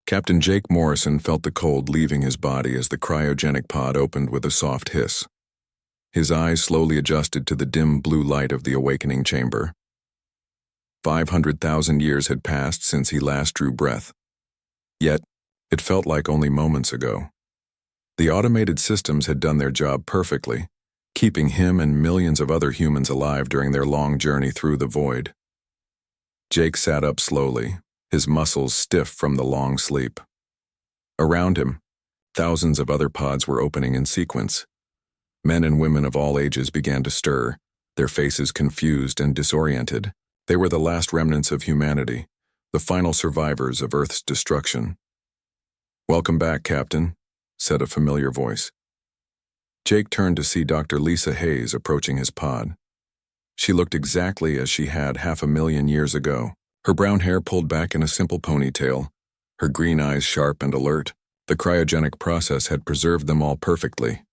Captain Jake Morrison felt the cold leaving his body as the cryogenic pod opened with a soft hiss. His eyes slowly adjusted to the dim blue light of the awakening chamber. 500,000 years had passed since he last drew breath. Yet, it felt like only moments ago. The automated systems had done their job perfectly, keeping him and millions of other humans alive during their long journey through the void. Jake sat up slowly, his muscles stiff from the long sleep. Around him, thousands of other pods were opening in sequence. Men and women of all ages began to stir, their faces confused and disoriented. They were the last remnants of humanity, the final survivors of Earth's destruction. "Welcome back, Captain," said a familiar voice. Jake turned to see Dr. Lisa Hayes approaching his pod. She looked exactly as she had 500,000 years ago, her brown hair pulled back in a simple ponytail, her green eyes sharp and alert. The cryogenic process had preserved them all perfectly.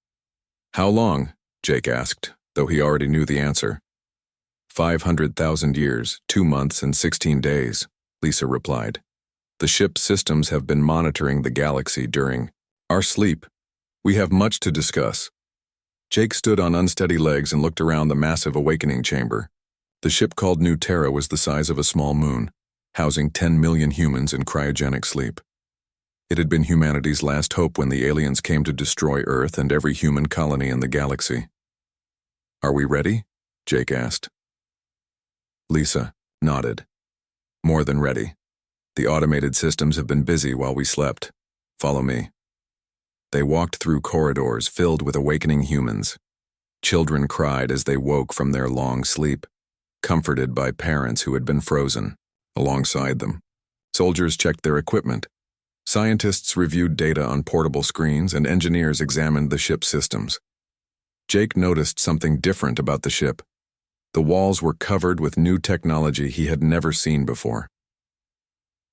"How long?" Jake asked, though he already knew the answer. 500,000 years, 2 months and 16 days, Lisa replied. "The ship's systems have been monitoring the galaxy during our sleep. We have much to discuss." Jake stood on unsteady legs and looked around the massive awakening chamber. The ship called New Terra was the size of a small moon, housing 10 million humans in cryogenic sleep. It had been humanity's last hope when the aliens came to destroy Earth and every human colony in the galaxy. "Are we ready?" Jake asked. Lisa nodded. "More than ready. The automated systems have been busy while we slept. Follow me." They walked through corridors filled with awakening humans. Children cried as they woke from their long sleep, comforted by parents who had been frozen alongside them. Soldiers checked their equipment. Scientists reviewed data on portable screens, and engineers examined the ship's systems. Jake noticed something different about the ship. The walls were covered with new technology he had never seen before.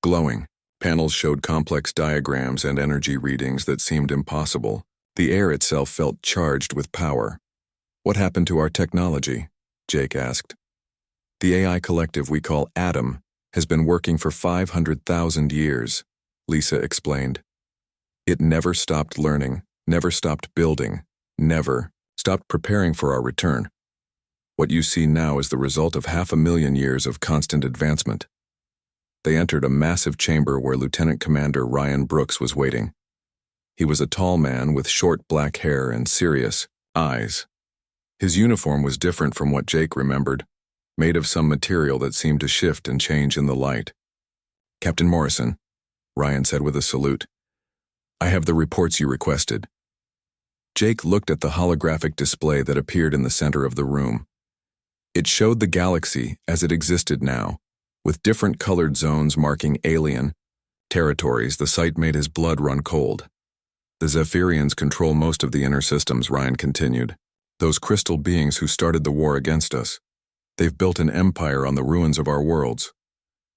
Glowing, panels showed complex diagrams and energy readings that seemed impossible. The air itself felt charged with power. "What happened to our technology?" Jake asked. "The AI collective we call Atom has been working for 500,000 years, Lisa explained. "It never stopped learning, never stopped building, never stopped preparing for our return. What you see now is the result of 500,000 years of constant advancement." They entered a massive chamber where Lieutenant Commander Ryan Brooks was waiting. He was a tall man with short black hair and serious eyes. His uniform was different from what Jake remembered, made of some material that seemed to shift and change in the light. "Captain Morrison," Ryan said with a salute, "I have the reports you requested." Jake looked at the holographic display that appeared in the center of the room. It showed the galaxy as it existed now, with different colored zones marking alien territories. The sight made his blood run cold. "The Zephyrians control most of the inner systems," Ryan continued. "Those crystal beings who started the war against us. They've built an empire on the ruins of our worlds.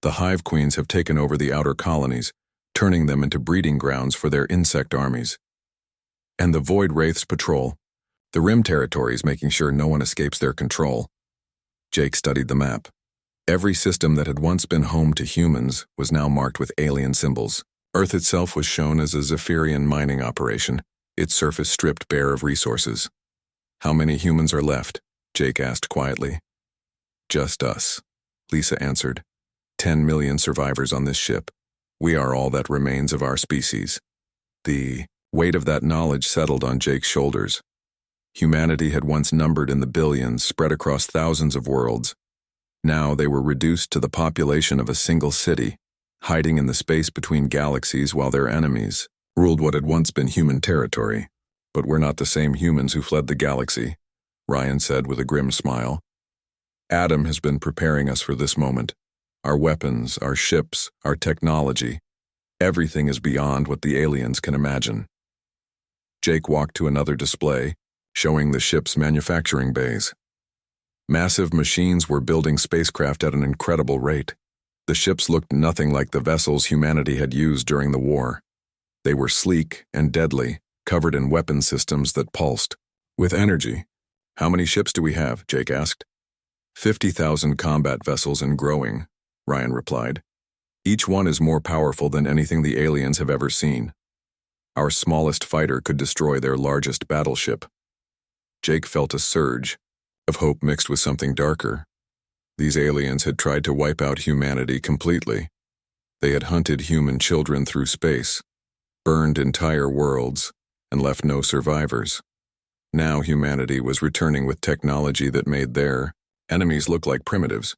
The hive queens have taken over the outer colonies, turning them into breeding grounds for their insect armies. And the Void Wraiths patrol the rim territories, making sure no one escapes their control." Jake studied the map. Every system that had once been home to humans was now marked with alien symbols. Earth itself was shown as a Zephyrian mining operation, its surface stripped bare of resources. "How many humans are left?" Jake asked quietly. "Just us," Lisa answered. 10 million survivors on this ship. We are all that remains of our species." The weight of that knowledge settled on Jake's shoulders. Humanity had once numbered in the billions, spread across thousands of worlds. Now they were reduced to the population of a single city, hiding in the space between galaxies while their enemies ruled what had once been human territory. "But we're not the same humans who fled the galaxy," Ryan said with a grim smile. "Adam has been preparing us for this moment. Our weapons, our ships, our technology. Everything is beyond what the aliens can imagine." Jake walked to another display, showing the ship's manufacturing bays. Massive machines were building spacecraft at an incredible rate. The ships looked nothing like the vessels humanity had used during the war. They were sleek and deadly, covered in weapon systems that pulsed with energy. "How many ships do we have?" Jake asked. 50,000 combat vessels and growing, Ryan replied. Each one is more powerful than anything the aliens have ever seen. Our smallest fighter could destroy their largest battleship. Jake felt a surge of hope mixed with something darker. These aliens had tried to wipe out humanity completely. They had hunted human children through space, burned entire worlds, and left no survivors. Now humanity was returning with technology that made their enemies look like primitives.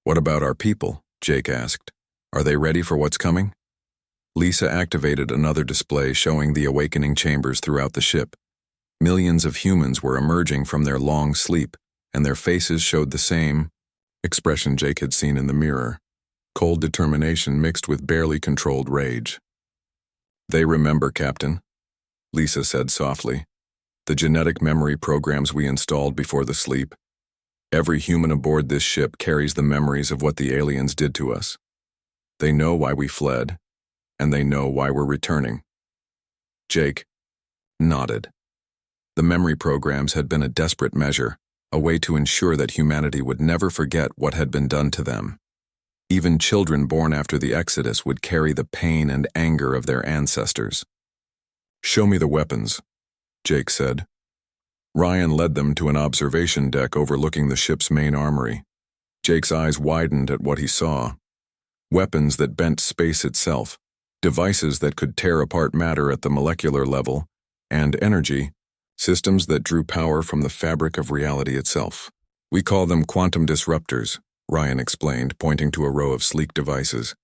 "What about our people?" Jake asked. "Are they ready for what's coming?" Lisa activated another display showing the awakening chambers throughout the ship. Millions of humans were emerging from their long sleep, and their faces showed the same expression Jake had seen in the mirror: cold determination mixed with barely controlled rage. "They remember, Captain," Lisa said softly. "The genetic memory programs we installed before the sleep. Every human aboard this ship carries the memories of what the aliens did to us. They know why we fled, and they know why we're returning." Jake nodded. The memory programs had been a desperate measure, a way to ensure that humanity would never forget what had been done to them. Even children born after the Exodus would carry the pain and anger of their ancestors. "Show me the weapons," Jake said. Ryan led them to an observation deck overlooking the ship's main armory. Jake's eyes widened at what he saw. Weapons that bent space itself, devices that could tear apart matter at the molecular level, and energy, systems that drew power from the fabric of reality itself. "We call them quantum disruptors," Ryan explained, pointing to a row of sleek devices.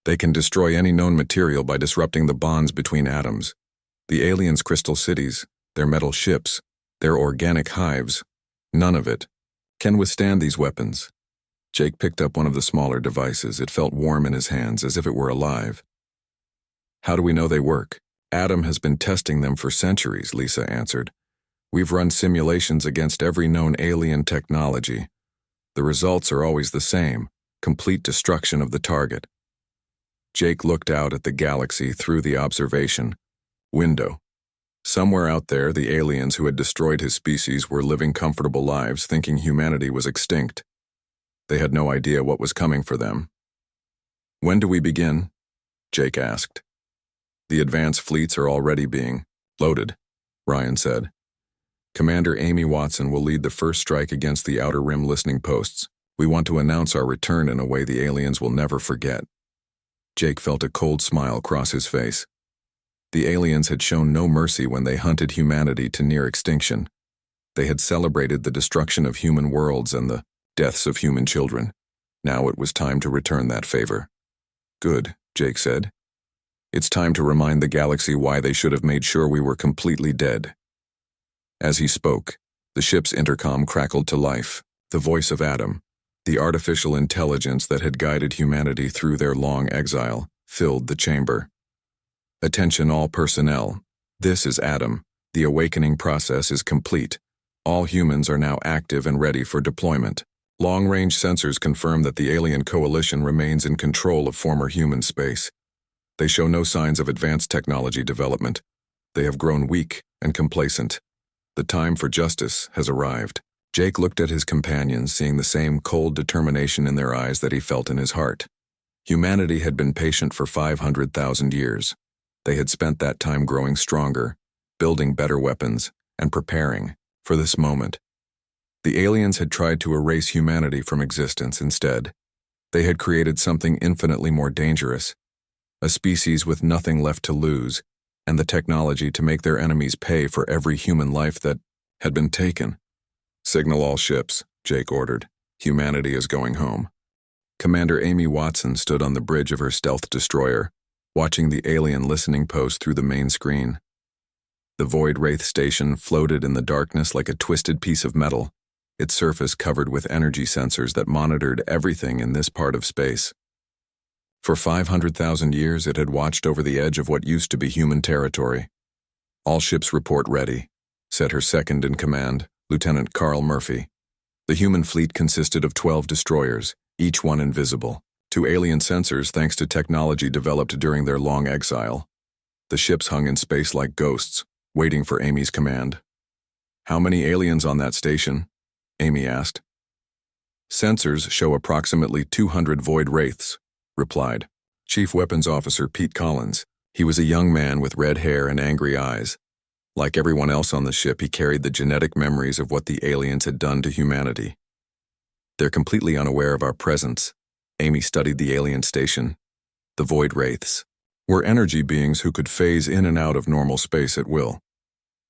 "They can destroy any known material by disrupting the bonds between atoms. The aliens' crystal cities, their metal ships, their organic hives, none of it can withstand these weapons." Jake picked up one of the smaller devices. It felt warm in his hands, as if it were alive. "How do we know they work?" "Adam has been testing them for centuries," Lisa answered. "We've run simulations against every known alien technology. The results are always the same: complete destruction of the target." Jake looked out at the galaxy through the observation window. Somewhere out there, the aliens who had destroyed his species were living comfortable lives, thinking humanity was extinct. They had no idea what was coming for them. "When do we begin?" Jake asked. "The advance fleets are already being loaded," Ryan said. "Commander Amy Watson will lead the first strike against the Outer Rim listening posts. We want to announce our return in a way the aliens will never forget." Jake felt a cold smile cross his face. The aliens had shown no mercy when they hunted humanity to near extinction. They had celebrated the destruction of human worlds and the deaths of human children. Now it was time to return that favor. "Good," Jake said. "It's time to remind the galaxy why they should have made sure we were completely dead." As he spoke, the ship's intercom crackled to life. The voice of Adam, the artificial intelligence that had guided humanity through their long exile, filled the chamber. "Attention all personnel. This is Adam. The awakening process is complete. All humans are now active and ready for deployment. Long-range sensors confirm that the alien coalition remains in control of former human space. They show no signs of advanced technology development. They have grown weak and complacent. The time for justice has arrived." Jake looked at his companions, seeing the same cold determination in their eyes that he felt in his heart. Humanity had been patient for 500,000 years. They had spent that time growing stronger, building better weapons, and preparing for this moment. The aliens had tried to erase humanity from existence instead. They had created something infinitely more dangerous, a species with nothing left to lose, and the technology to make their enemies pay for every human life that had been taken. "Signal all ships," Jake ordered. "Humanity is going home." Commander Amy Watson stood on the bridge of her stealth destroyer, watching the alien listening post through the main screen. The Void Wraith station floated in the darkness like a twisted piece of metal, its surface covered with energy sensors that monitored everything in this part of space. For 500,000 years, it had watched over the edge of what used to be human territory. "All ships report ready," said her second-in-command, Lieutenant Carl Murphy. The human fleet consisted of 12 destroyers, each one invisible, to alien sensors thanks to technology developed during their long exile. The ships hung in space like ghosts, waiting for Amy's command. "How many aliens on that station?" Amy asked. "Sensors show approximately 200 void wraiths," replied Chief Weapons Officer Pete Collins. He was a young man with red hair and angry eyes. Like everyone else on the ship, he carried the genetic memories of what the aliens had done to humanity. They're completely unaware of our presence. Amy studied the alien station. The Void Wraiths were energy beings who could phase in and out of normal space at will.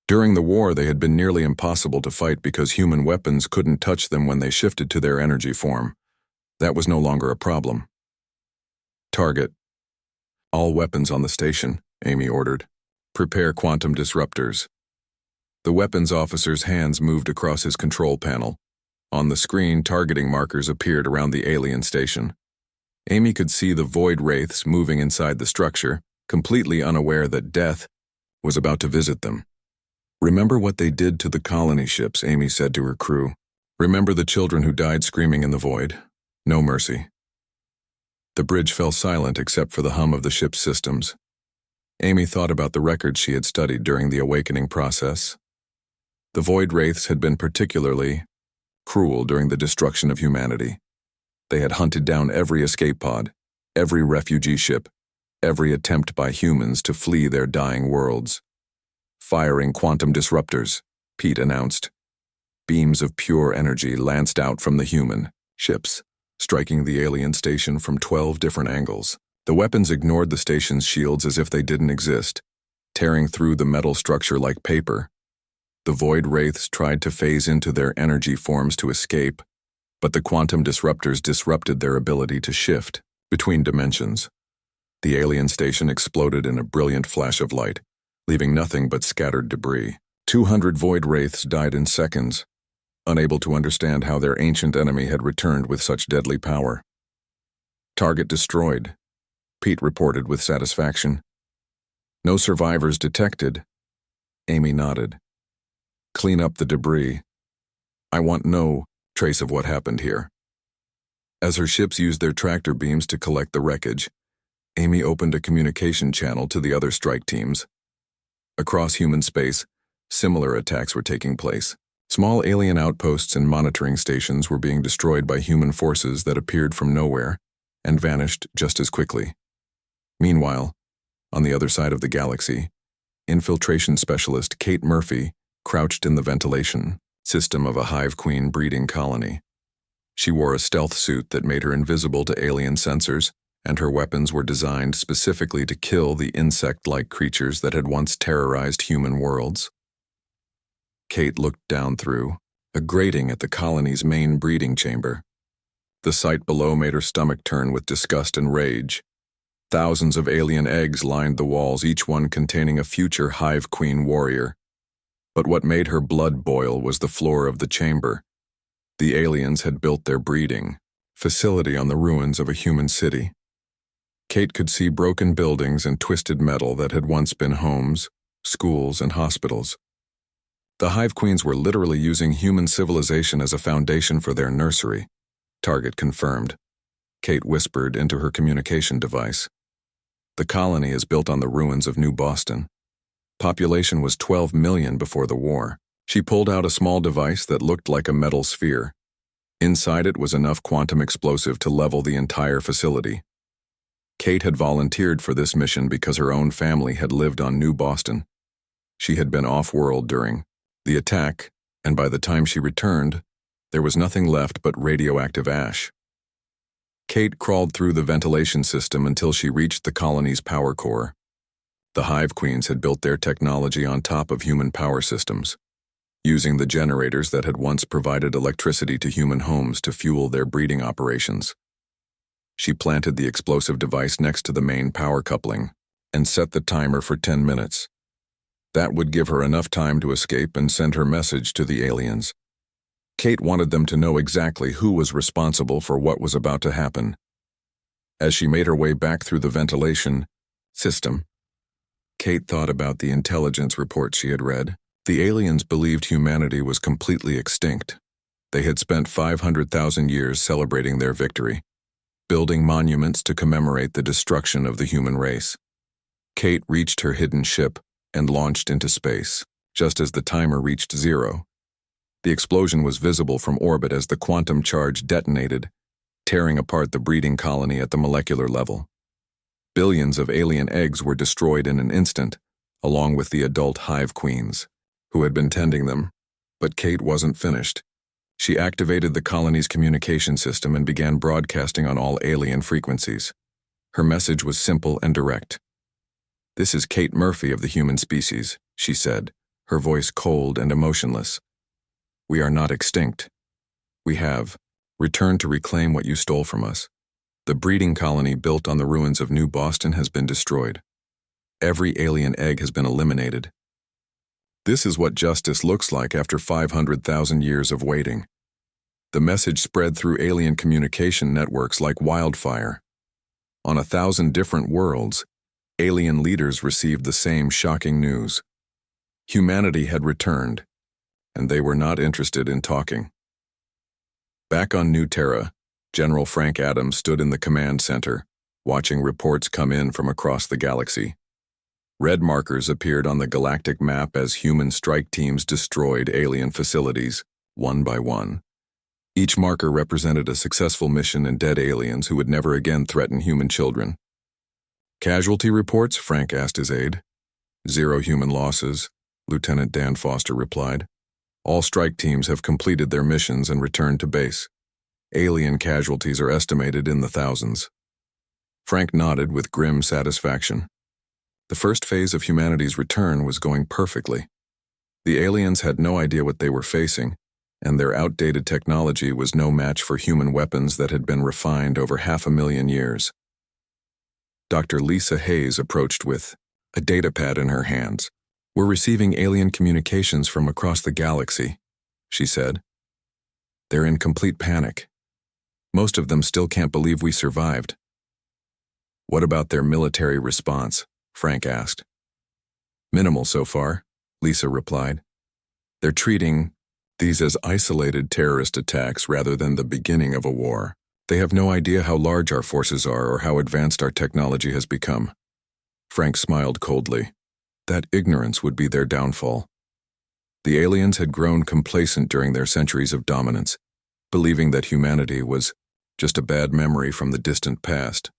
During the war, they had been nearly impossible to fight because human weapons couldn't touch them when they shifted to their energy form. That was no longer a problem. Target. All weapons on the station, Amy ordered. Prepare quantum disruptors. The weapons officer's hands moved across his control panel. On the screen, targeting markers appeared around the alien station. Amy could see the Void Wraiths moving inside the structure, completely unaware that death was about to visit them. Remember what they did to the colony ships, Amy said to her crew. Remember the children who died screaming in the void. No mercy. The bridge fell silent except for the hum of the ship's systems. Amy thought about the records she had studied during the awakening process. The Void Wraiths had been particularly cruel during the destruction of humanity. They had hunted down every escape pod, every refugee ship, every attempt by humans to flee their dying worlds. Firing quantum disruptors, Pete announced. Beams of pure energy lanced out from the human ships, striking the alien station from 12 different angles. The weapons ignored the station's shields as if they didn't exist, tearing through the metal structure like paper. The Void Wraiths tried to phase into their energy forms to escape, but the quantum disruptors disrupted their ability to shift between dimensions. The alien station exploded in a brilliant flash of light, leaving nothing but scattered debris. 200 Void Wraiths died in seconds, unable to understand how their ancient enemy had returned with such deadly power. Target destroyed, Pete reported with satisfaction. No survivors detected. Amy nodded. Clean up the debris. I want no trace of what happened here. As her ships used their tractor beams to collect the wreckage, Amy opened a communication channel to the other strike teams. Across human space, similar attacks were taking place. Small alien outposts and monitoring stations were being destroyed by human forces that appeared from nowhere and vanished just as quickly. Meanwhile, on the other side of the galaxy, infiltration specialist Kate Murphy crouched in the ventilation system of a hive queen breeding colony. She wore a stealth suit that made her invisible to alien sensors, and her weapons were designed specifically to kill the insect-like creatures that had once terrorized human worlds. Kate looked down through a grating at the colony's main breeding chamber. The sight below made her stomach turn with disgust and rage. Thousands of alien eggs lined the walls, each one containing a future hive queen warrior. But what made her blood boil was the floor of the chamber. The aliens had built their breeding facility on the ruins of a human city. Kate could see broken buildings and twisted metal that had once been homes, schools, and hospitals. The hive queens were literally using human civilization as a foundation for their nursery, Target confirmed. Kate whispered into her communication device. The colony is built on the ruins of New Boston. Population was 12 million before the war. She pulled out a small device that looked like a metal sphere. Inside it was enough quantum explosive to level the entire facility. Kate had volunteered for this mission because her own family had lived on New Boston. She had been off-world during the attack, and by the time she returned, there was nothing left but radioactive ash. Kate crawled through the ventilation system until she reached the colony's power core. The hive queens had built their technology on top of human power systems, using the generators that had once provided electricity to human homes to fuel their breeding operations. She planted the explosive device next to the main power coupling and set the timer for 10 minutes. That would give her enough time to escape and send her message to the aliens. Kate wanted them to know exactly who was responsible for what was about to happen. As she made her way back through the ventilation system, Kate thought about the intelligence reports she had read. The aliens believed humanity was completely extinct. They had spent 500,000 years celebrating their victory, building monuments to commemorate the destruction of the human race. Kate reached her hidden ship and launched into space, just as the timer reached 0. The explosion was visible from orbit as the quantum charge detonated, tearing apart the breeding colony at the molecular level. Billions of alien eggs were destroyed in an instant, along with the adult hive queens, who had been tending them. But Kate wasn't finished. She activated the colony's communication system and began broadcasting on all alien frequencies. Her message was simple and direct. "This is Kate Murphy of the human species," she said, her voice cold and emotionless. "We are not extinct. We have returned to reclaim what you stole from us. The breeding colony built on the ruins of New Boston has been destroyed. Every alien egg has been eliminated. This is what justice looks like after 500,000 years of waiting." The message spread through alien communication networks like wildfire. On 1,000 different worlds, alien leaders received the same shocking news. Humanity had returned, and they were not interested in talking. Back on New Terra, General Frank Adams stood in the command center, watching reports come in from across the galaxy. Red markers appeared on the galactic map as human strike teams destroyed alien facilities, one by one. Each marker represented a successful mission and dead aliens who would never again threaten human children. "Casualty reports?" Frank asked his aide. "Zero human losses," Lieutenant Dan Foster replied. "All strike teams have completed their missions and returned to base. Alien casualties are estimated in the thousands." Frank nodded with grim satisfaction. The first phase of humanity's return was going perfectly. The aliens had no idea what they were facing, and their outdated technology was no match for human weapons that had been refined over 500,000 years. Dr. Lisa Hayes approached with a datapad in her hands. "We're receiving alien communications from across the galaxy," she said. "They're in complete panic. Most of them still can't believe we survived." "What about their military response?" Frank asked. "Minimal so far," Lisa replied. "They're treating these as isolated terrorist attacks rather than the beginning of a war. They have no idea how large our forces are or how advanced our technology has become." Frank smiled coldly. That ignorance would be their downfall. The aliens had grown complacent during their centuries of dominance, believing that humanity was just a bad memory from the distant past.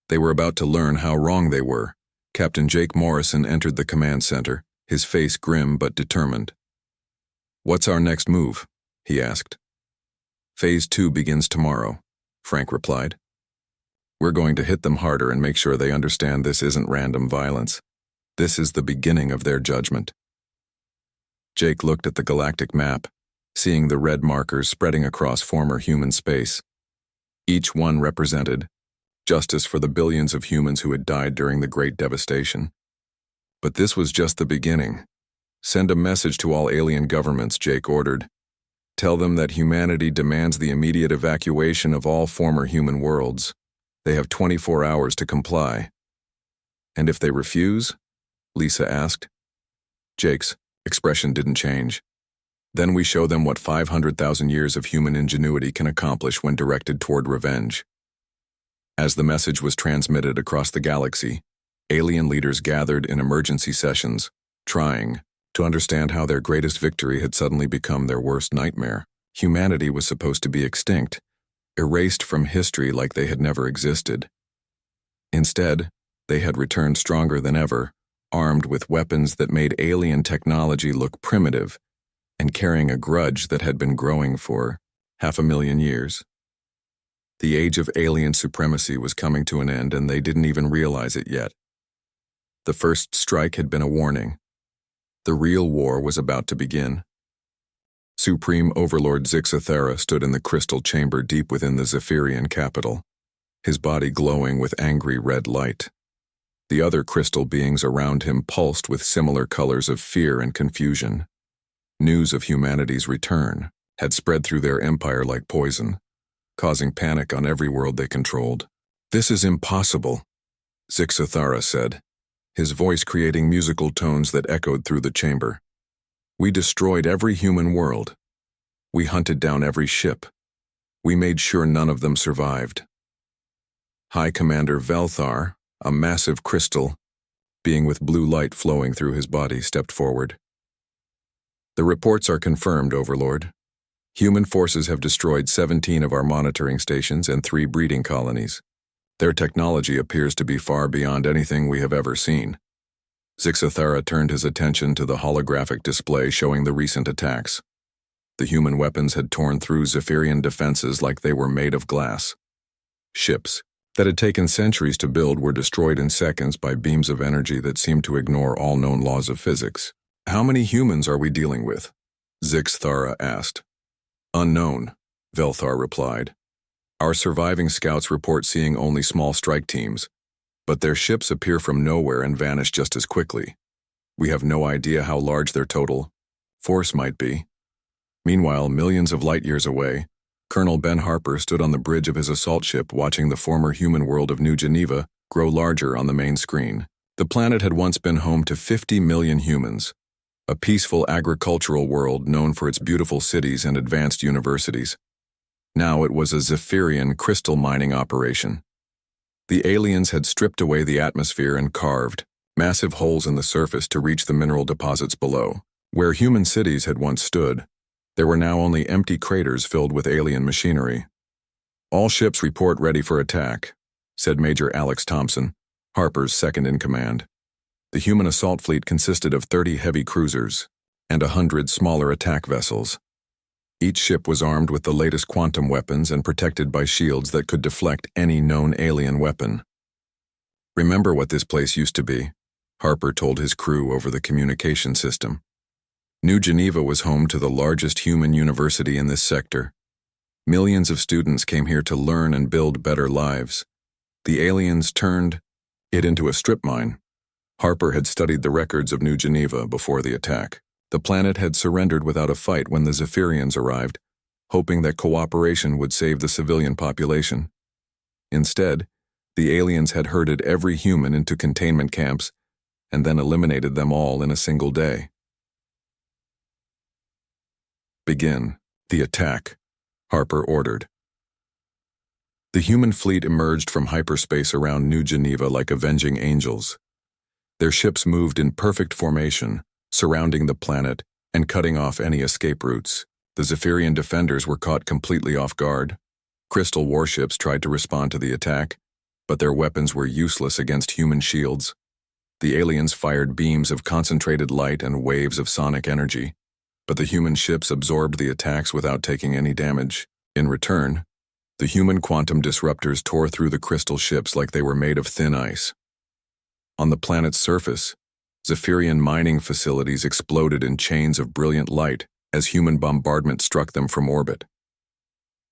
They were about to learn how wrong they were. Captain Jake Morrison entered the command center, his face grim but determined. "What's our next move?" he asked. "Phase 2 begins tomorrow," Frank replied. "We're going to hit them harder and make sure they understand this isn't random violence. This is the beginning of their judgment." Jake looked at the galactic map, seeing the red markers spreading across former human space. Each one represented justice for the billions of humans who had died during the Great Devastation. But this was just the beginning. "Send a message to all alien governments," Jake ordered. "Tell them that humanity demands the immediate evacuation of all former human worlds. They have 24 hours to comply." "And if they refuse?" Lisa asked. Jake's expression didn't change. "Then we show them what 500,000 years of human ingenuity can accomplish when directed toward revenge." As the message was transmitted across the galaxy, alien leaders gathered in emergency sessions, trying to understand how their greatest victory had suddenly become their worst nightmare. Humanity was supposed to be extinct, erased from history like they had never existed. Instead, they had returned stronger than ever, armed with weapons that made alien technology look primitive, and carrying a grudge that had been growing for 500,000 years. The age of alien supremacy was coming to an end, and they didn't even realize it yet. The first strike had been a warning. The real war was about to begin. Supreme Overlord Zixathera stood in the crystal chamber deep within the Zephyrian capital, his body glowing with angry red light. The other crystal beings around him pulsed with similar colors of fear and confusion. News of humanity's return had spread through their empire like poison, causing panic on every world they controlled. "This is impossible," Zixathara said, his voice creating musical tones that echoed through the chamber. "We destroyed every human world. We hunted down every ship. We made sure none of them survived." High Commander Velthar, a massive crystal, being with blue light flowing through his body, stepped forward. "The reports are confirmed, Overlord. Human forces have destroyed 17 of our monitoring stations and 3 breeding colonies. Their technology appears to be far beyond anything we have ever seen. Zixothara turned his attention to the holographic display showing the recent attacks. The human weapons had torn through Zephyrian defenses like they were made of glass. Ships that had taken centuries to build were destroyed in seconds by beams of energy that seemed to ignore all known laws of physics. "How many humans are we dealing with?" Zixothara asked. "Unknown," Velthar replied. "Our surviving scouts report seeing only small strike teams, but their ships appear from nowhere and vanish just as quickly. We have no idea how large their total force might be." Meanwhile, millions of light years away, Colonel Ben Harper stood on the bridge of his assault ship watching the former human world of New Geneva grow larger on the main screen. The planet had once been home to 50 million humans, a peaceful agricultural world known for its beautiful cities and advanced universities. Now it was a Zephyrian crystal mining operation. The aliens had stripped away the atmosphere and carved massive holes in the surface to reach the mineral deposits below. Where human cities had once stood, there were now only empty craters filled with alien machinery. "All ships report ready for attack," said Major Alex Thompson, Harper's second-in-command. The human assault fleet consisted of 30 heavy cruisers and 100 smaller attack vessels. Each ship was armed with the latest quantum weapons and protected by shields that could deflect any known alien weapon. "Remember what this place used to be," Harper told his crew over the communication system. New Geneva was home to the largest human university in this sector. Millions of students came here to learn and build better lives. The aliens turned it into a strip mine. Harper had studied the records of New Geneva before the attack. The planet had surrendered without a fight when the Zephyrians arrived, hoping that cooperation would save the civilian population. Instead, the aliens had herded every human into containment camps and then eliminated them all in a single day. "Begin the attack," Harper ordered. The human fleet emerged from hyperspace around New Geneva like avenging angels. Their ships moved in perfect formation, surrounding the planet and cutting off any escape routes. The Zephyrian defenders were caught completely off guard. Crystal warships tried to respond to the attack, but their weapons were useless against human shields. The aliens fired beams of concentrated light and waves of sonic energy, but the human ships absorbed the attacks without taking any damage. In return, the human quantum disruptors tore through the crystal ships like they were made of thin ice. On the planet's surface, Zephyrian mining facilities exploded in chains of brilliant light as human bombardment struck them from orbit.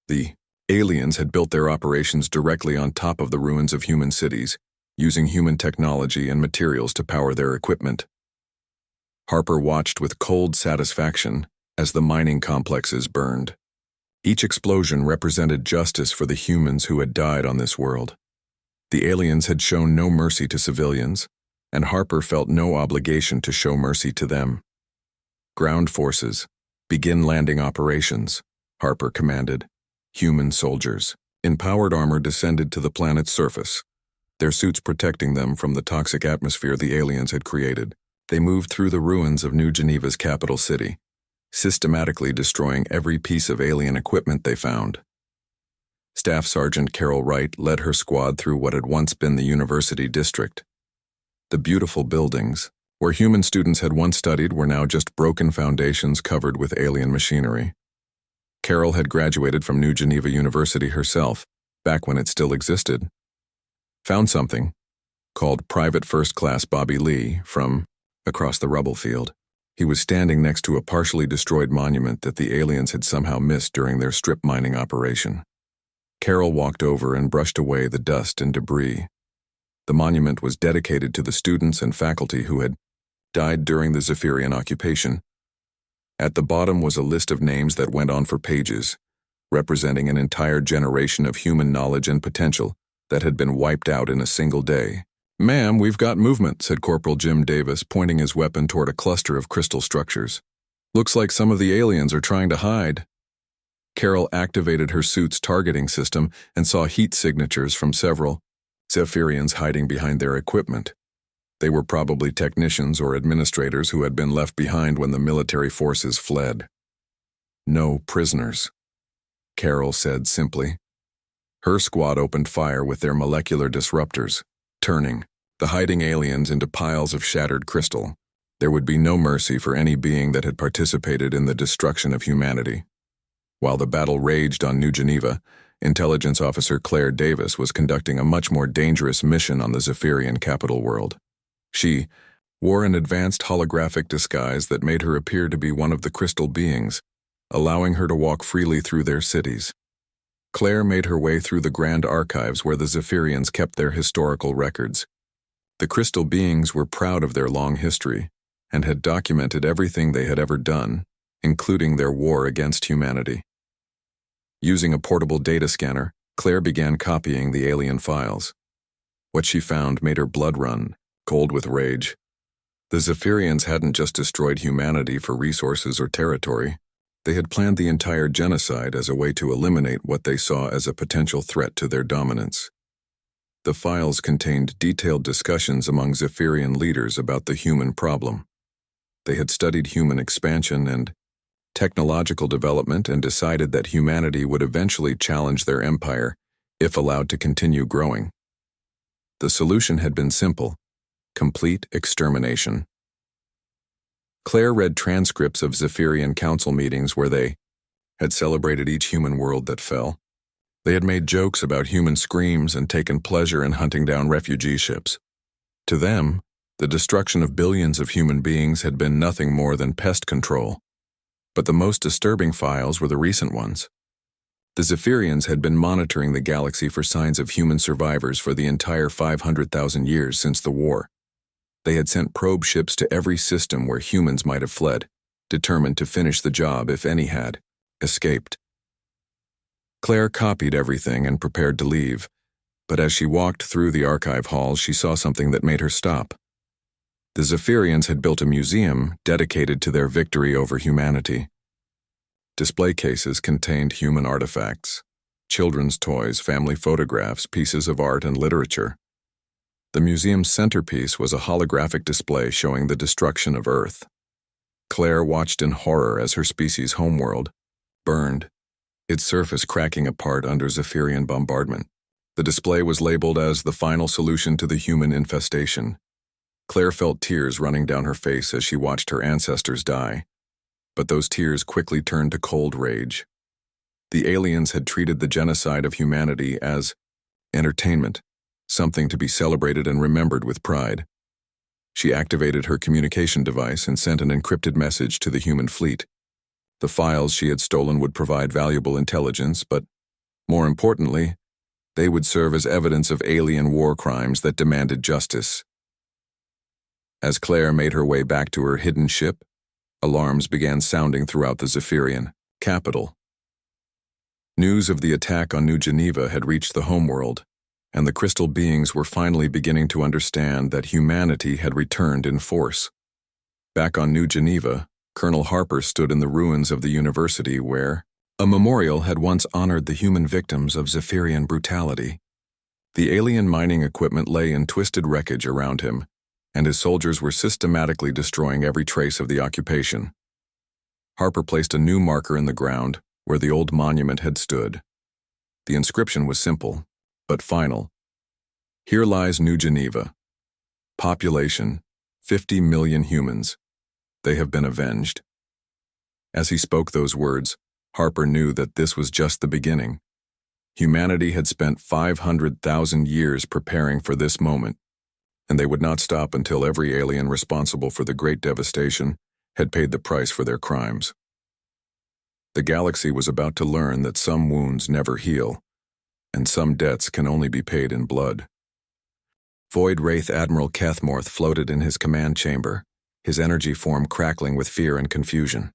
The aliens had built their operations directly on top of the ruins of human cities, using human technology and materials to power their equipment. Harper watched with cold satisfaction as the mining complexes burned. Each explosion represented justice for the humans who had died on this world. The aliens had shown no mercy to civilians, and Harper felt no obligation to show mercy to them. "Ground forces, begin landing operations," Harper commanded. Human soldiers in powered armor descended to the planet's surface, their suits protecting them from the toxic atmosphere the aliens had created. They moved through the ruins of New Geneva's capital city, systematically destroying every piece of alien equipment they found. Staff Sergeant Carol Wright led her squad through what had once been the university district. The beautiful buildings, where human students had once studied, were now just broken foundations covered with alien machinery. Carol had graduated from New Geneva University herself, back when it still existed. Found something, called Private First Class Bobby Lee, from across the rubble field. He was standing next to a partially destroyed monument that the aliens had somehow missed during their strip mining operation. Carol walked over and brushed away the dust and debris. The monument was dedicated to the students and faculty who had died during the Zephyrian occupation. At the bottom was a list of names that went on for pages, representing an entire generation of human knowledge and potential that had been wiped out in a single day. "Ma'am, we've got movement," said Corporal Jim Davis, pointing his weapon toward a cluster of crystal structures. "Looks like some of the aliens are trying to hide." Carol activated her suit's targeting system and saw heat signatures from several Zephyrians hiding behind their equipment. They were probably technicians or administrators who had been left behind when the military forces fled. "No prisoners," Carol said simply. Her squad opened fire with their molecular disruptors, turning the hiding aliens into piles of shattered crystal. There would be no mercy for any being that had participated in the destruction of humanity. While the battle raged on New Geneva, Intelligence Officer Claire Davis was conducting a much more dangerous mission on the Zephyrian capital world. She wore an advanced holographic disguise that made her appear to be one of the crystal beings, allowing her to walk freely through their cities. Claire made her way through the grand archives where the Zephyrians kept their historical records. The crystal beings were proud of their long history and had documented everything they had ever done, including their war against humanity. Using a portable data scanner, Claire began copying the alien files. What she found made her blood run, cold with rage. The Zephyrians hadn't just destroyed humanity for resources or territory. They had planned the entire genocide as a way to eliminate what they saw as a potential threat to their dominance. The files contained detailed discussions among Zephyrian leaders about the human problem. They had studied human expansion and technological development and decided that humanity would eventually challenge their empire if allowed to continue growing. The solution had been simple: complete extermination. Claire read transcripts of Zephyrian council meetings where they had celebrated each human world that fell. They had made jokes about human screams and taken pleasure in hunting down refugee ships. To them, the destruction of billions of human beings had been nothing more than pest control. But the most disturbing files were the recent ones. The Zephyrians had been monitoring the galaxy for signs of human survivors for the entire 500,000 years since the war. They had sent probe ships to every system where humans might have fled, determined to finish the job if any had escaped. Claire copied everything and prepared to leave, but as she walked through the archive halls, she saw something that made her stop. The Zephyrians had built a museum dedicated to their victory over humanity. Display cases contained human artifacts, children's toys, family photographs, pieces of art, and literature. The museum's centerpiece was a holographic display showing the destruction of Earth. Claire watched in horror as her species' homeworld burned, its surface cracking apart under Zephyrian bombardment. The display was labeled as the final solution to the human infestation. Claire felt tears running down her face as she watched her ancestors die. But those tears quickly turned to cold rage. The aliens had treated the genocide of humanity as entertainment, something to be celebrated and remembered with pride. She activated her communication device and sent an encrypted message to the human fleet. The files she had stolen would provide valuable intelligence, but, more importantly, they would serve as evidence of alien war crimes that demanded justice. As Claire made her way back to her hidden ship, alarms began sounding throughout the Zephyrian capital. News of the attack on New Geneva had reached the homeworld, and the crystal beings were finally beginning to understand that humanity had returned in force. Back on New Geneva, Colonel Harper stood in the ruins of the university where a memorial had once honored the human victims of Zephyrian brutality. The alien mining equipment lay in twisted wreckage around him, and his soldiers were systematically destroying every trace of the occupation. Harper placed a new marker in the ground where the old monument had stood. The inscription was simple, but final. Here lies New Geneva. Population, 50 million humans. They have been avenged. As he spoke those words, Harper knew that this was just the beginning. Humanity had spent 500,000 years preparing for this moment, and they would not stop until every alien responsible for the Great Devastation had paid the price for their crimes. The galaxy was about to learn that some wounds never heal, and some debts can only be paid in blood. Void Wraith Admiral Kethmorth floated in his command chamber, his energy form crackling with fear and confusion.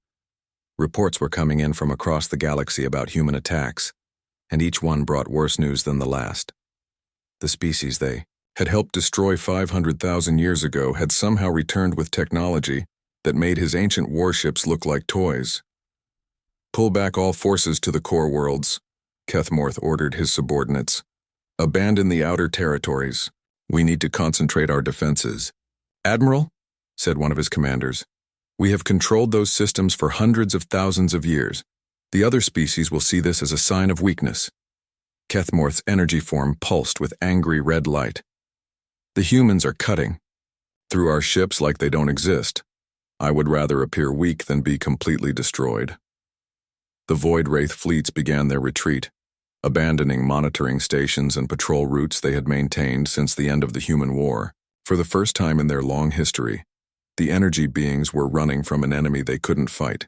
Reports were coming in from across the galaxy about human attacks, and each one brought worse news than the last. The species they had helped destroy 500,000 years ago had somehow returned with technology that made his ancient warships look like toys. Pull back all forces to the core worlds, Kethmorth ordered his subordinates. Abandon the outer territories. We need to concentrate our defenses. Admiral, said one of his commanders, we have controlled those systems for hundreds of thousands of years. The other species will see this as a sign of weakness. Kethmorth's energy form pulsed with angry red light. The humans are cutting through our ships like they don't exist. I would rather appear weak than be completely destroyed. The Void Wraith fleets began their retreat, abandoning monitoring stations and patrol routes they had maintained since the end of the human war. For the first time in their long history, the energy beings were running from an enemy they couldn't fight.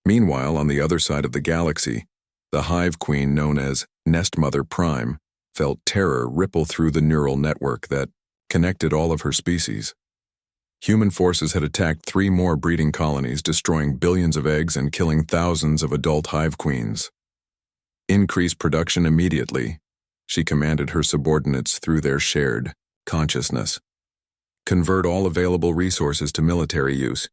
Meanwhile, on the other side of the galaxy, the Hive Queen known as Nest Mother Prime felt terror ripple through the neural network that connected all of her species. Human forces had attacked 3 more breeding colonies, destroying billions of eggs and killing thousands of adult hive queens. Increase production immediately, she commanded her subordinates through their shared consciousness. Convert all available resources to military use.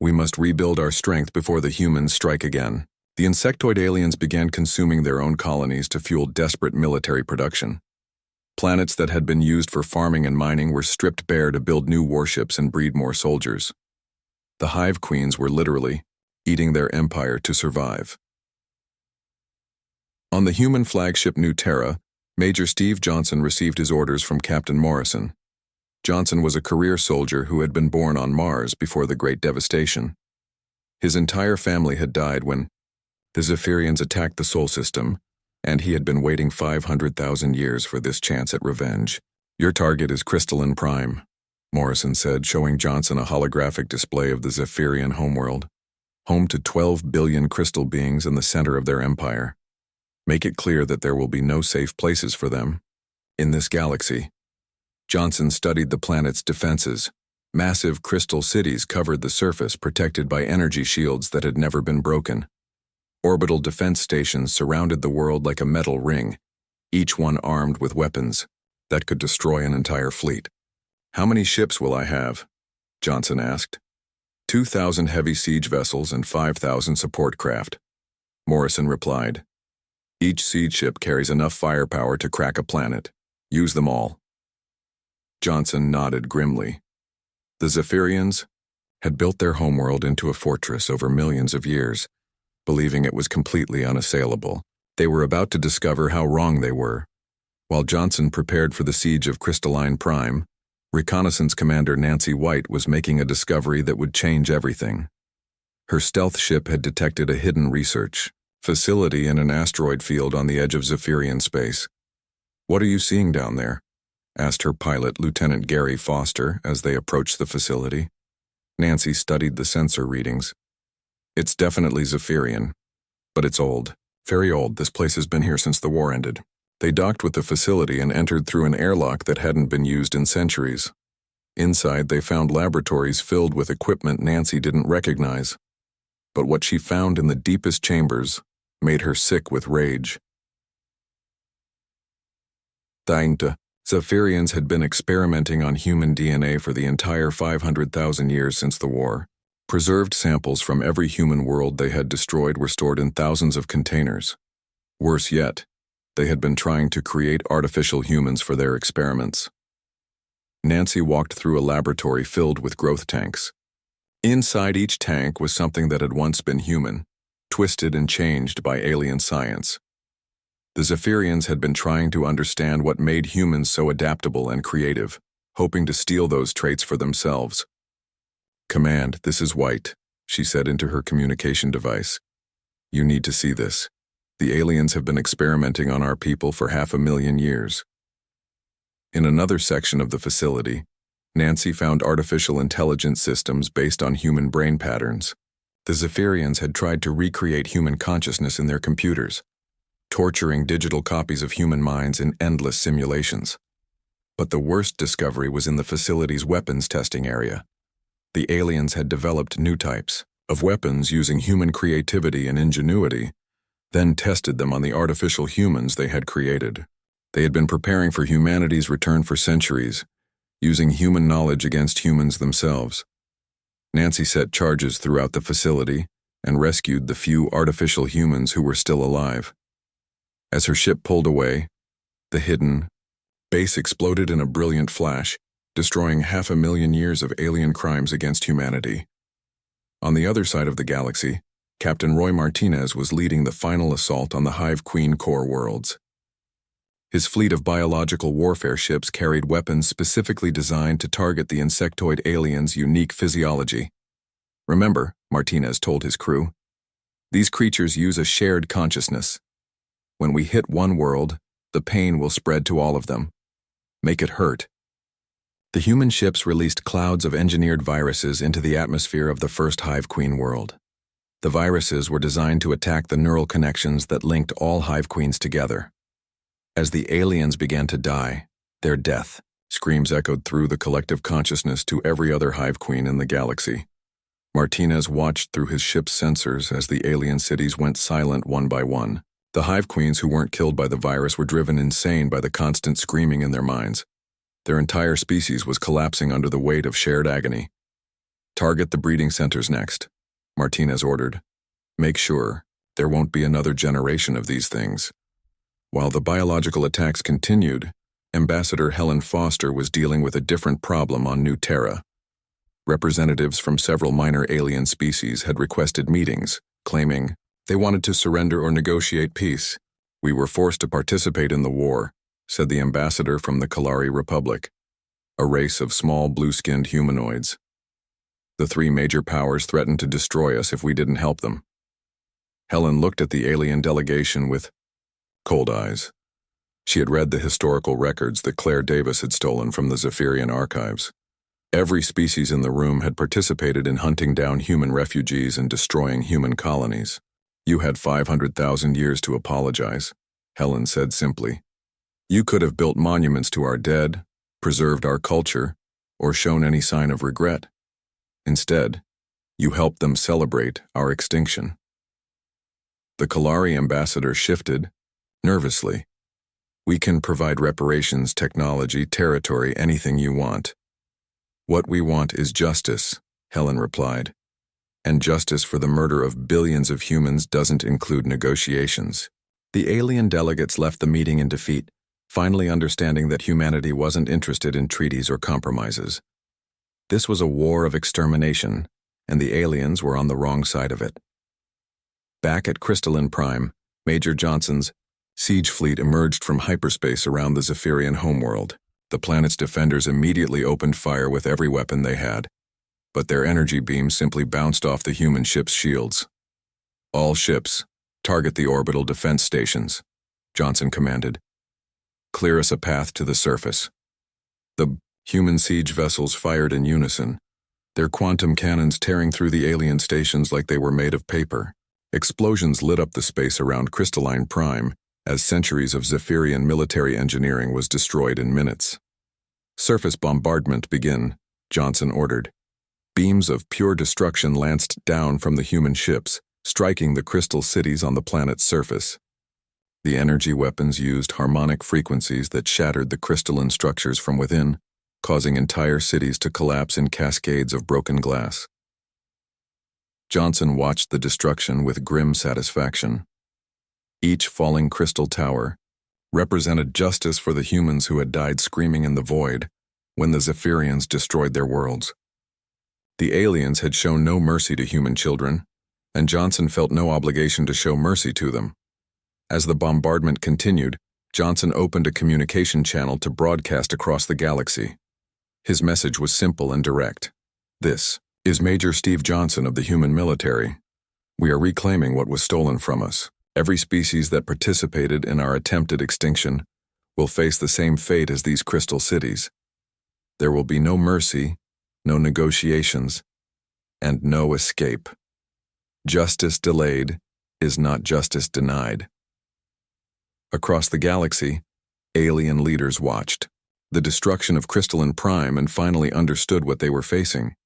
We must rebuild our strength before the humans strike again. The insectoid aliens began consuming their own colonies to fuel desperate military production. Planets that had been used for farming and mining were stripped bare to build new warships and breed more soldiers. The hive queens were literally eating their empire to survive. On the human flagship New Terra, Major Steve Johnson received his orders from Captain Morrison. Johnson was a career soldier who had been born on Mars before the Great Devastation. His entire family had died when the Zephyrians attacked the Sol system, and he had been waiting 500,000 years for this chance at revenge. Your target is Crystalline Prime, Morrison said, showing Johnson a holographic display of the Zephyrian homeworld, home to 12 billion crystal beings in the center of their empire. Make it clear that there will be no safe places for them in this galaxy. Johnson studied the planet's defenses. Massive crystal cities covered the surface, protected by energy shields that had never been broken. Orbital defense stations surrounded the world like a metal ring, each one armed with weapons that could destroy an entire fleet. How many ships will I have? Johnson asked. 2,000 heavy siege vessels and 5,000 support craft, Morrison replied. Each siege ship carries enough firepower to crack a planet. Use them all. Johnson nodded grimly. The Zephyrians had built their homeworld into a fortress over millions of years, believing it was completely unassailable. They were about to discover how wrong they were. While Johnson prepared for the siege of Crystalline Prime, Reconnaissance Commander Nancy White was making a discovery that would change everything. Her stealth ship had detected a hidden research facility in an asteroid field on the edge of Zephyrian space. "What are you seeing down there?" asked her pilot, Lieutenant Gary Foster, as they approached the facility. Nancy studied the sensor readings. "It's definitely Zephyrian, but it's old. Very old. This place has been here since the war ended." They docked with the facility and entered through an airlock that hadn't been used in centuries. Inside, they found laboratories filled with equipment Nancy didn't recognize. But what she found in the deepest chambers made her sick with rage. The Zephyrians had been experimenting on human DNA for the entire 500,000 years since the war. Preserved samples from every human world they had destroyed were stored in thousands of containers. Worse yet, they had been trying to create artificial humans for their experiments. Nancy walked through a laboratory filled with growth tanks. Inside each tank was something that had once been human, twisted and changed by alien science. The Zephyrians had been trying to understand what made humans so adaptable and creative, hoping to steal those traits for themselves. "Command, this is White," she said into her communication device. "You need to see this. The aliens have been experimenting on our people for 500,000 years." In another section of the facility, Nancy found artificial intelligence systems based on human brain patterns. The Zephyrians had tried to recreate human consciousness in their computers, torturing digital copies of human minds in endless simulations. But the worst discovery was in the facility's weapons testing area. The aliens had developed new types of weapons using human creativity and ingenuity, then tested them on the artificial humans they had created. They had been preparing for humanity's return for centuries, using human knowledge against humans themselves. Nancy set charges throughout the facility and rescued the few artificial humans who were still alive. As her ship pulled away, the hidden base exploded in a brilliant flash, destroying 500,000 years of alien crimes against humanity. On the other side of the galaxy, Captain Roy Martinez was leading the final assault on the Hive Queen core worlds. His fleet of biological warfare ships carried weapons specifically designed to target the insectoid aliens' unique physiology. Remember, Martinez told his crew, these creatures use a shared consciousness. When we hit one world, the pain will spread to all of them. Make it hurt. The human ships released clouds of engineered viruses into the atmosphere of the first Hive Queen world. The viruses were designed to attack the neural connections that linked all Hive Queens together. As the aliens began to die, their death, screams echoed through the collective consciousness to every other Hive Queen in the galaxy. Martinez watched through his ship's sensors as the alien cities went silent one by one. The Hive Queens who weren't killed by the virus were driven insane by the constant screaming in their minds. Their entire species was collapsing under the weight of shared agony. Target the breeding centers next, Martinez ordered. Make sure there won't be another generation of these things. While the biological attacks continued, Ambassador Helen Foster was dealing with a different problem on New Terra. Representatives from several minor alien species had requested meetings, claiming they wanted to surrender or negotiate peace. We were forced to participate in the war, said the ambassador from the Kalari Republic, a race of small blue-skinned humanoids. The three major powers threatened to destroy us if we didn't help them. Helen looked at the alien delegation with cold eyes. She had read the historical records that Claire Davis had stolen from the Zephyrian archives. Every species in the room had participated in hunting down human refugees and destroying human colonies. You had 500,000 years to apologize, Helen said simply. You could have built monuments to our dead, preserved our culture, or shown any sign of regret. Instead, you helped them celebrate our extinction. The Kalari ambassador shifted, nervously. We can provide reparations, technology, territory, anything you want. What we want is justice, Helen replied. And justice for the murder of billions of humans doesn't include negotiations. The alien delegates left the meeting in defeat, finally understanding that humanity wasn't interested in treaties or compromises. This was a war of extermination, and the aliens were on the wrong side of it. Back at Crystalline Prime, Major Johnson's siege fleet emerged from hyperspace around the Zephyrian homeworld. The planet's defenders immediately opened fire with every weapon they had, but their energy beams simply bounced off the human ship's shields. All ships, target the orbital defense stations, Johnson commanded. Clear us a path to the surface. The human siege vessels fired in unison, their quantum cannons tearing through the alien stations like they were made of paper. Explosions lit up the space around Crystalline Prime as centuries of Zephyrian military engineering was destroyed in minutes. Surface bombardment begin, Johnson ordered. Beams of pure destruction lanced down from the human ships, striking the crystal cities on the planet's surface. The energy weapons used harmonic frequencies that shattered the crystalline structures from within, causing entire cities to collapse in cascades of broken glass. Johnson watched the destruction with grim satisfaction. Each falling crystal tower represented justice for the humans who had died screaming in the void when the Zephyrians destroyed their worlds. The aliens had shown no mercy to human children, and Johnson felt no obligation to show mercy to them. As the bombardment continued, Johnson opened a communication channel to broadcast across the galaxy. His message was simple and direct. This is Major Steve Johnson of the human military. We are reclaiming what was stolen from us. Every species that participated in our attempted extinction will face the same fate as these crystal cities. There will be no mercy, no negotiations, and no escape. Justice delayed is not justice denied. Across the galaxy, alien leaders watched the destruction of Crystalline Prime and finally understood what they were facing.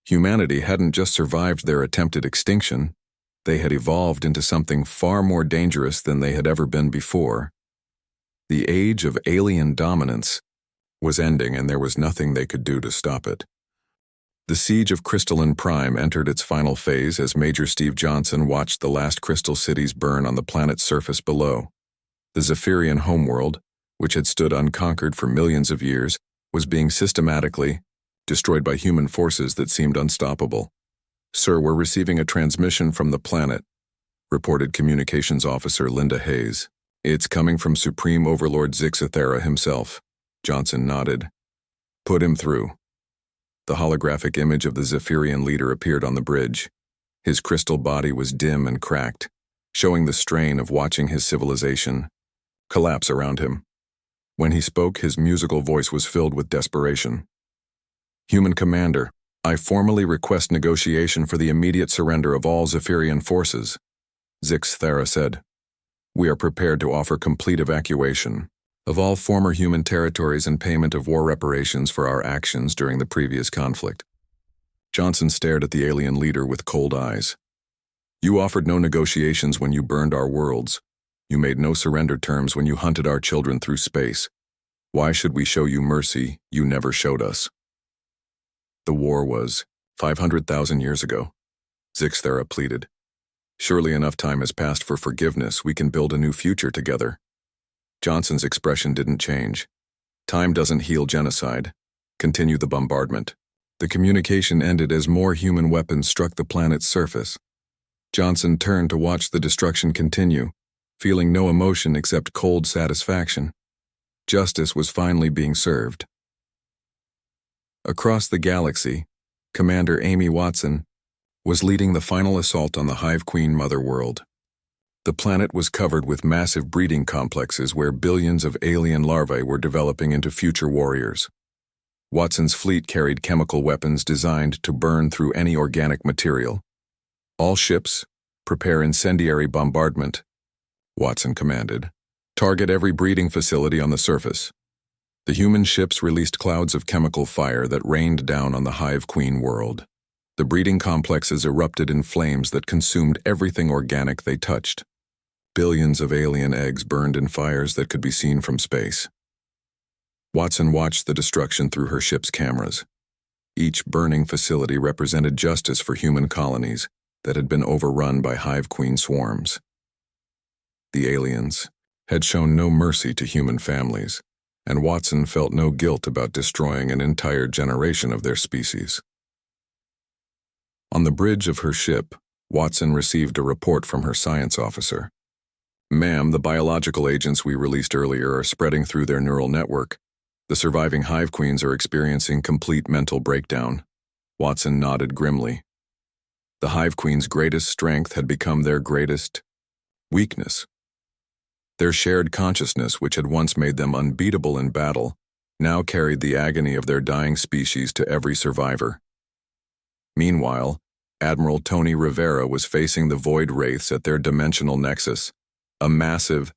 Humanity hadn't just survived their attempted extinction, they had evolved into something far more dangerous than they had ever been before. The age of alien dominance was ending, and there was nothing they could do to stop it. The siege of Crystalline Prime entered its final phase as Major Steve Johnson watched the last crystal cities burn on the planet's surface below. The Zephyrian homeworld, which had stood unconquered for millions of years, was being systematically destroyed by human forces that seemed unstoppable. "Sir, we're receiving a transmission from the planet," reported Communications Officer Linda Hayes. It's coming from Supreme Overlord Zixathera himself. Johnson nodded. Put him through. The holographic image of the Zephyrian leader appeared on the bridge. His crystal body was dim and cracked, showing the strain of watching his civilization collapse around him. When he spoke, his musical voice was filled with desperation. Human Commander, I formally request negotiation for the immediate surrender of all Zephyrian forces, Zixathera said. We are prepared to offer complete evacuation of all former human territories and payment of war reparations for our actions during the previous conflict. Johnson stared at the alien leader with cold eyes. You offered no negotiations when you burned our worlds. You made no surrender terms when you hunted our children through space. Why should we show you mercy you never showed us? The war was 500,000 years ago, Zixathera pleaded. Surely enough time has passed for forgiveness. We can build a new future together. Johnson's expression didn't change. Time doesn't heal genocide. Continue the bombardment. The communication ended as more human weapons struck the planet's surface. Johnson turned to watch the destruction continue, feeling no emotion except cold satisfaction. Justice was finally being served. Across the galaxy, Commander Amy Watson was leading the final assault on the Hive Queen Mother world. The planet was covered with massive breeding complexes where billions of alien larvae were developing into future warriors. Watson's fleet carried chemical weapons designed to burn through any organic material. All ships, prepare incendiary bombardment, Watson commanded. Target every breeding facility on the surface. The human ships released clouds of chemical fire that rained down on the Hive Queen world. The breeding complexes erupted in flames that consumed everything organic they touched. Billions of alien eggs burned in fires that could be seen from space. Watson watched the destruction through her ship's cameras. Each burning facility represented justice for human colonies that had been overrun by Hive Queen swarms. The aliens had shown no mercy to human families, and Watson felt no guilt about destroying an entire generation of their species. On the bridge of her ship, Watson received a report from her science officer. Ma'am, the biological agents we released earlier are spreading through their neural network. The surviving Hive Queens are experiencing complete mental breakdown. Watson nodded grimly. The Hive Queen's greatest strength had become their greatest weakness. Their shared consciousness, which had once made them unbeatable in battle, now carried the agony of their dying species to every survivor. Meanwhile, Admiral Tony Rivera was facing the Void Wraiths at their dimensional nexus, a massive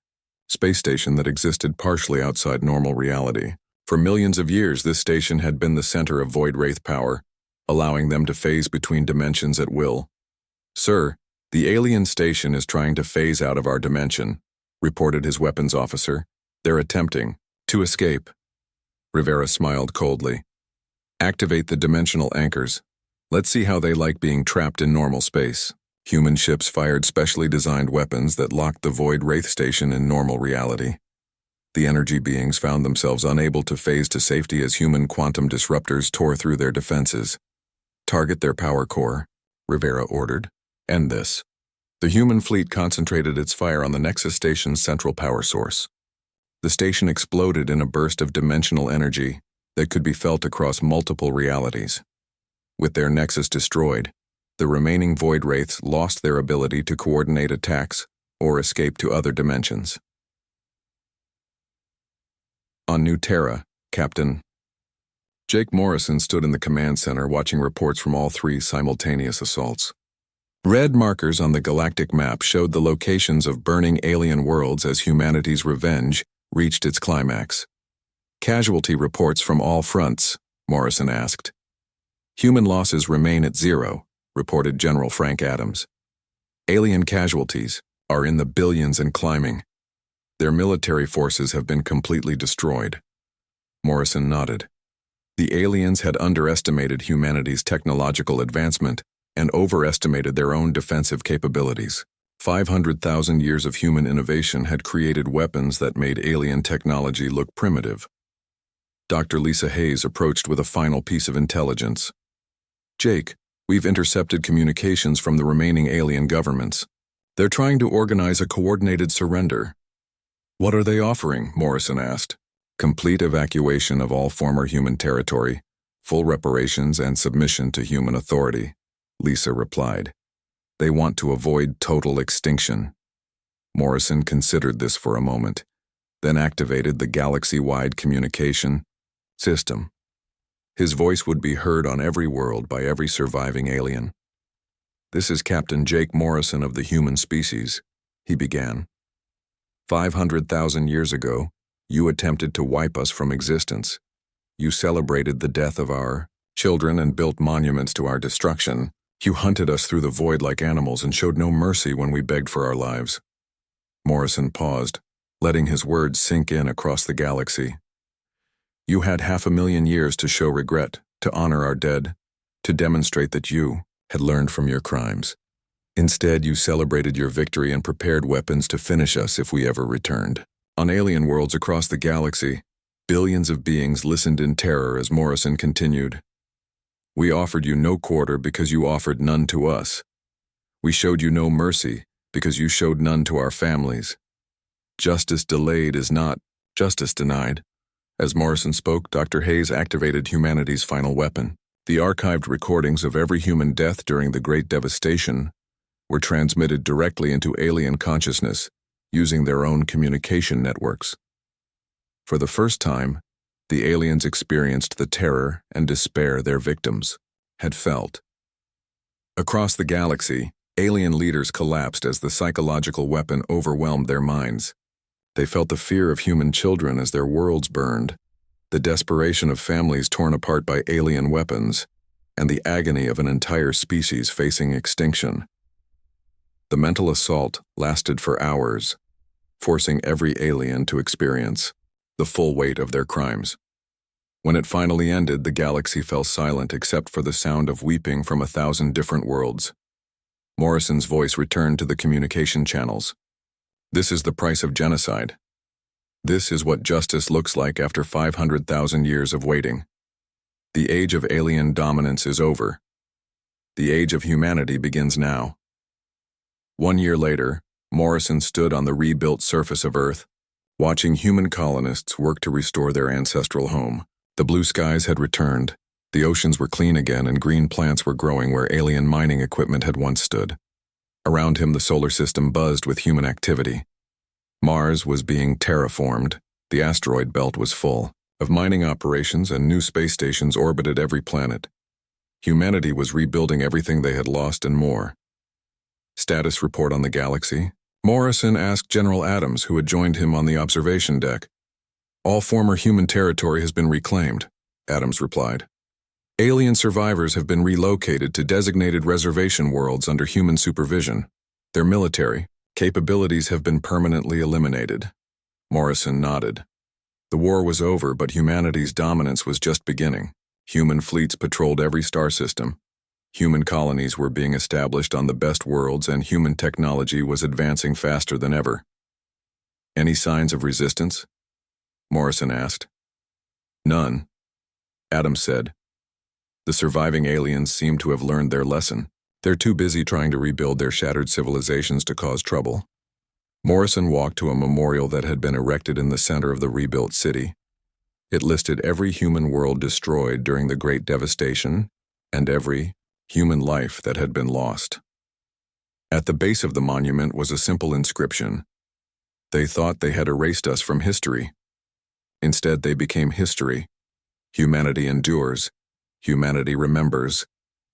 space station that existed partially outside normal reality. For millions of years, this station had been the center of Void Wraith power, allowing them to phase between dimensions at will. Sir, the alien station is trying to phase out of our dimension, reported his weapons officer. They're attempting to escape. Rivera smiled coldly. Activate the dimensional anchors. Let's see how they like being trapped in normal space. Human ships fired specially designed weapons that locked the Void Wraith station in normal reality. The energy beings found themselves unable to phase to safety as human quantum disruptors tore through their defenses. Target their power core, Rivera ordered. End this. The human fleet concentrated its fire on the Nexus Station's central power source. The station exploded in a burst of dimensional energy that could be felt across multiple realities. With their nexus destroyed, the remaining Void Wraiths lost their ability to coordinate attacks or escape to other dimensions. On New Terra, Captain Jake Morrison stood in the command center watching reports from all three simultaneous assaults. Red markers on the galactic map showed the locations of burning alien worlds as humanity's revenge reached its climax. Casualty reports from all fronts, Morrison asked. Human losses remain at 0, reported General Frank Adams. Alien casualties are in the billions and climbing. Their military forces have been completely destroyed. Morrison nodded. The aliens had underestimated humanity's technological advancement and overestimated their own defensive capabilities. 500,000 years of human innovation had created weapons that made alien technology look primitive. Dr. Lisa Hayes approached with a final piece of intelligence. Jake, we've intercepted communications from the remaining alien governments. They're trying to organize a coordinated surrender. "What are they offering?" Morrison asked. "Complete evacuation of all former human territory, full reparations and submission to human authority," Lisa replied. "They want to avoid total extinction." Morrison considered this for a moment, then activated the galaxy-wide communication system. His voice would be heard on every world by every surviving alien. "This is Captain Jake Morrison of the human species," he began. 500,000 years ago, you attempted to wipe us from existence. You celebrated the death of our children and built monuments to our destruction. You hunted us through the void like animals and showed no mercy when we begged for our lives." Morrison paused, letting his words sink in across the galaxy. "You had 500,000 years to show regret, to honor our dead, to demonstrate that you had learned from your crimes. Instead, you celebrated your victory and prepared weapons to finish us if we ever returned." On alien worlds across the galaxy, billions of beings listened in terror as Morrison continued. "We offered you no quarter because you offered none to us. We showed you no mercy because you showed none to our families. Justice delayed is not justice denied." As Morrison spoke, Dr. Hayes activated humanity's final weapon. The archived recordings of every human death during the Great Devastation were transmitted directly into alien consciousness using their own communication networks. For the first time, the aliens experienced the terror and despair their victims had felt. Across the galaxy, alien leaders collapsed as the psychological weapon overwhelmed their minds. They felt the fear of human children as their worlds burned, the desperation of families torn apart by alien weapons, and the agony of an entire species facing extinction. The mental assault lasted for hours, forcing every alien to experience the full weight of their crimes. When it finally ended, the galaxy fell silent except for the sound of weeping from 1,000 different worlds. Morrison's voice returned to the communication channels. "This is the price of genocide. This is what justice looks like after 500,000 years of waiting. The age of alien dominance is over. The age of humanity begins now." 1 year later, Morrison stood on the rebuilt surface of Earth, watching human colonists work to restore their ancestral home. The blue skies had returned, the oceans were clean again, and green plants were growing where alien mining equipment had once stood. Around him, the solar system buzzed with human activity. Mars was being terraformed, the asteroid belt was full of mining operations, and new space stations orbited every planet. Humanity was rebuilding everything they had lost and more. "Status report on the galaxy?" Morrison asked General Adams, who had joined him on the observation deck. "All former human territory has been reclaimed," Adams replied. "Alien survivors have been relocated to designated reservation worlds under human supervision. Their military capabilities have been permanently eliminated." Morrison nodded. The war was over, but humanity's dominance was just beginning. Human fleets patrolled every star system. Human colonies were being established on the best worlds, and human technology was advancing faster than ever. "Any signs of resistance?" Morrison asked. "None," Adams said. "The surviving aliens seem to have learned their lesson. They're too busy trying to rebuild their shattered civilizations to cause trouble." Morrison walked to a memorial that had been erected in the center of the rebuilt city. It listed every human world destroyed during the Great Devastation and every human life that had been lost. At the base of the monument was a simple inscription. "They thought they had erased us from history. Instead, they became history. Humanity endures. Humanity remembers.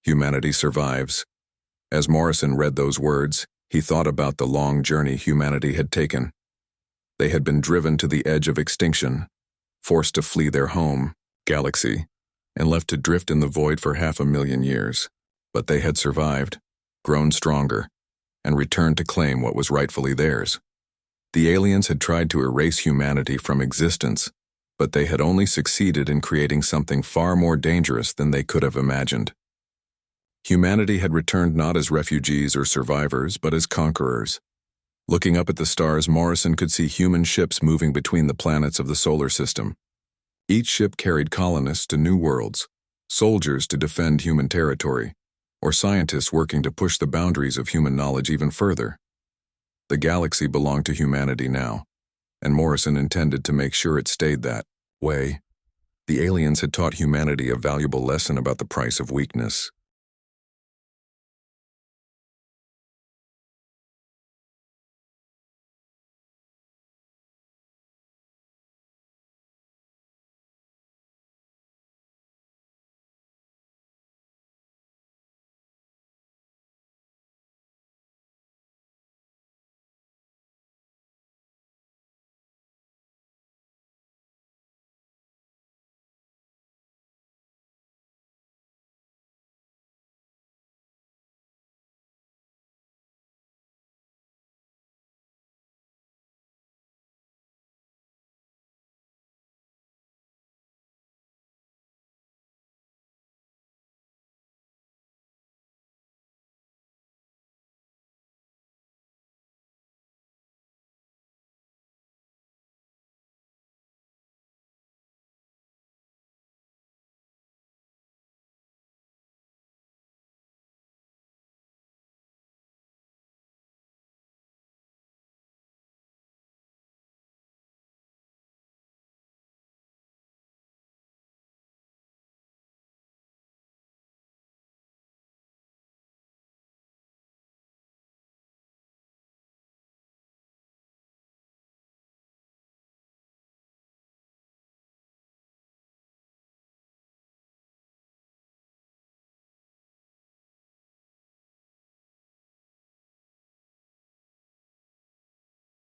Humanity survives." As Morrison read those words, he thought about the long journey humanity had taken. They had been driven to the edge of extinction, forced to flee their home, galaxy, and left to drift in the void for 500,000 years. But they had survived, grown stronger, and returned to claim what was rightfully theirs. The aliens had tried to erase humanity from existence, but they had only succeeded in creating something far more dangerous than they could have imagined. Humanity had returned not as refugees or survivors, but as conquerors. Looking up at the stars, Morrison could see human ships moving between the planets of the solar system. Each ship carried colonists to new worlds, soldiers to defend human territory, or scientists working to push the boundaries of human knowledge even further. The galaxy belonged to humanity now. and Morrison intended to make sure it stayed that way. The aliens had taught humanity a valuable lesson about the price of weakness.